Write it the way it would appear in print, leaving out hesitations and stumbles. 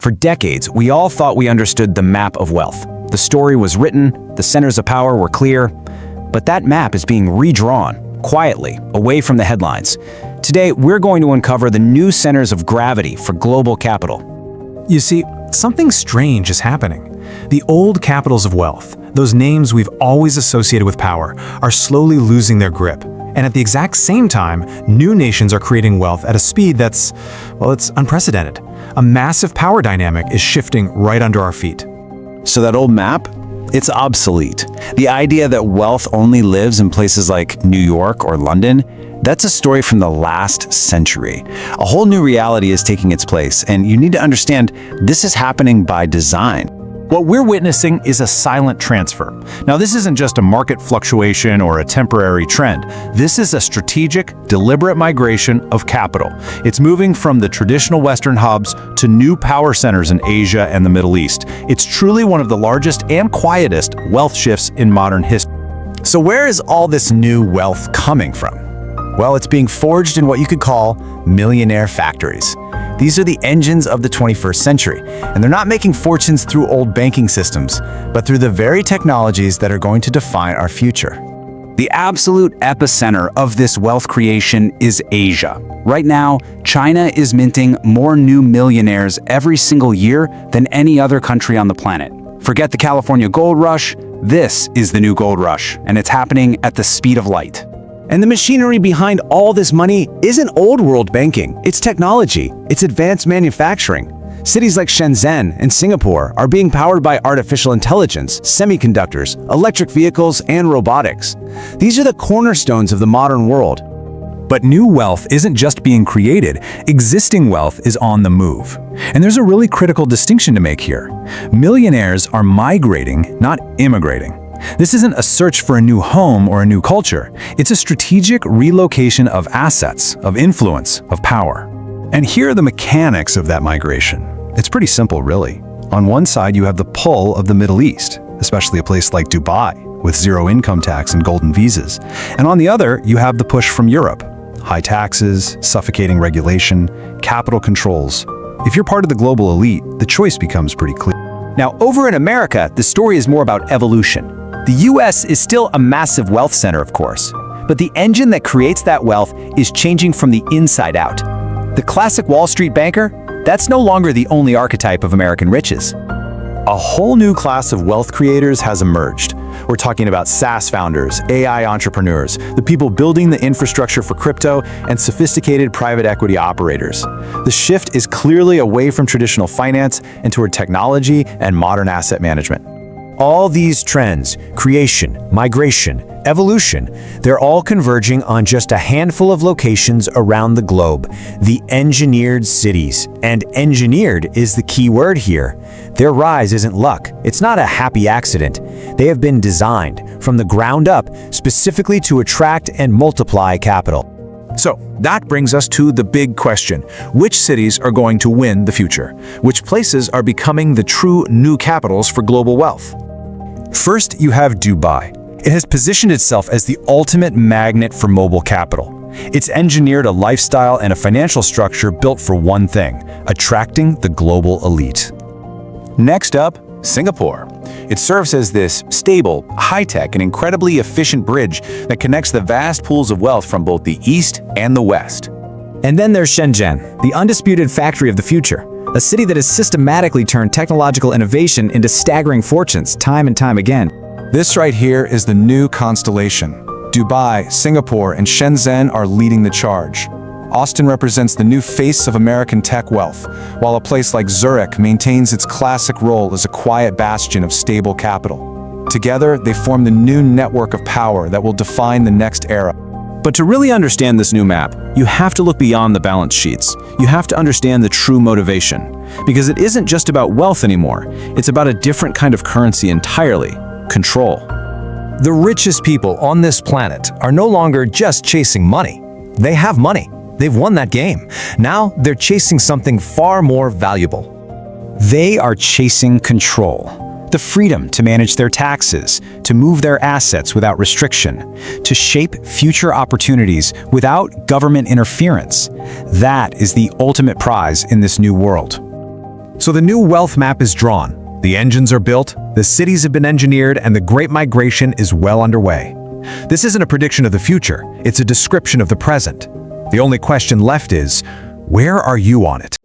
For decades, we all thought we understood the map of wealth. The story was written, the centers of power were clear, but that map is being redrawn, quietly, away from the headlines. Today, we're going to uncover the new centers of gravity for global capital. You see, something strange is happening. The old capitals of wealth, those names we've always associated with power, are slowly losing their grip. And at the exact same time, new nations are creating wealth at a speed that's, well, it's unprecedented. A massive power dynamic is shifting right under our feet. So that old map? It's obsolete. The idea that wealth only lives in places like New York or London, that's a story from the last century. A whole new reality is taking its place, and you need to understand this is happening by design. What we're witnessing is a silent transfer. Now, this isn't just a market fluctuation or a temporary trend. This is a strategic, deliberate migration of capital. It's moving from the traditional Western hubs to new power centers in Asia and the Middle East. It's truly one of the largest and quietest wealth shifts in modern history. So where is all this new wealth coming from? Well, it's being forged in what you could call millionaire factories. These are the engines of the 21st century, and they're not making fortunes through old banking systems, but through the very technologies that are going to define our future. The absolute epicenter of this wealth creation is Asia. Right now, China is minting more new millionaires every single year than any other country on the planet. Forget the California gold rush, this is the new gold rush, and it's happening at the speed of light. And the machinery behind all this money isn't old world banking, it's technology, it's advanced manufacturing. Cities like Shenzhen and Singapore are being powered by artificial intelligence, semiconductors, electric vehicles, and robotics. These are the cornerstones of the modern world. But new wealth isn't just being created, existing wealth is on the move. And there's a really critical distinction to make here. Millionaires are migrating, not immigrating. This isn't a search for a new home or a new culture. It's a strategic relocation of assets, of influence, of power. And here are the mechanics of that migration. It's pretty simple, really. On one side, you have the pull of the Middle East, especially a place like Dubai, with zero income tax and golden visas. And on the other, you have the push from Europe. High taxes, suffocating regulation, capital controls. If you're part of the global elite, the choice becomes pretty clear. Now, over in America, the story is more about evolution. The US is still a massive wealth center, of course, but the engine that creates that wealth is changing from the inside out. The classic Wall Street banker, that's no longer the only archetype of American riches. A whole new class of wealth creators has emerged. We're talking about SaaS founders, AI entrepreneurs, the people building the infrastructure for crypto, and sophisticated private equity operators. The shift is clearly away from traditional finance and toward technology and modern asset management. All these trends, creation, migration, evolution, they're all converging on just a handful of locations around the globe, the engineered cities. And engineered is the key word here. Their rise isn't luck. It's not a happy accident. They have been designed from the ground up specifically to attract and multiply capital. So that brings us to the big question. Which cities are going to win the future? Which places are becoming the true new capitals for global wealth? First, you have Dubai. It has positioned itself as the ultimate magnet for mobile capital. It's engineered a lifestyle and a financial structure built for one thing: attracting the global elite. Next up, Singapore. It serves as this stable, high-tech, and incredibly efficient bridge that connects the vast pools of wealth from both the East and the West. And then there's Shenzhen, the undisputed factory of the future. A city that has systematically turned technological innovation into staggering fortunes time and time again. This right here is the new constellation. Dubai, Singapore, and Shenzhen are leading the charge. Austin represents the new face of American tech wealth, while a place like Zurich maintains its classic role as a quiet bastion of stable capital. Together, they form the new network of power that will define the next era. But to really understand this new map, you have to look beyond the balance sheets. You have to understand the true motivation. Because it isn't just about wealth anymore. It's about a different kind of currency entirely: control. The richest people on this planet are no longer just chasing money. They have money. They've won that game. Now they're chasing something far more valuable. They are chasing control. The freedom to manage their taxes, to move their assets without restriction, to shape future opportunities without government interference. That is the ultimate prize in this new world. So the new wealth map is drawn. The engines are built, the cities have been engineered, and the Great Migration is well underway. This isn't a prediction of the future, it's a description of the present. The only question left is, where are you on it?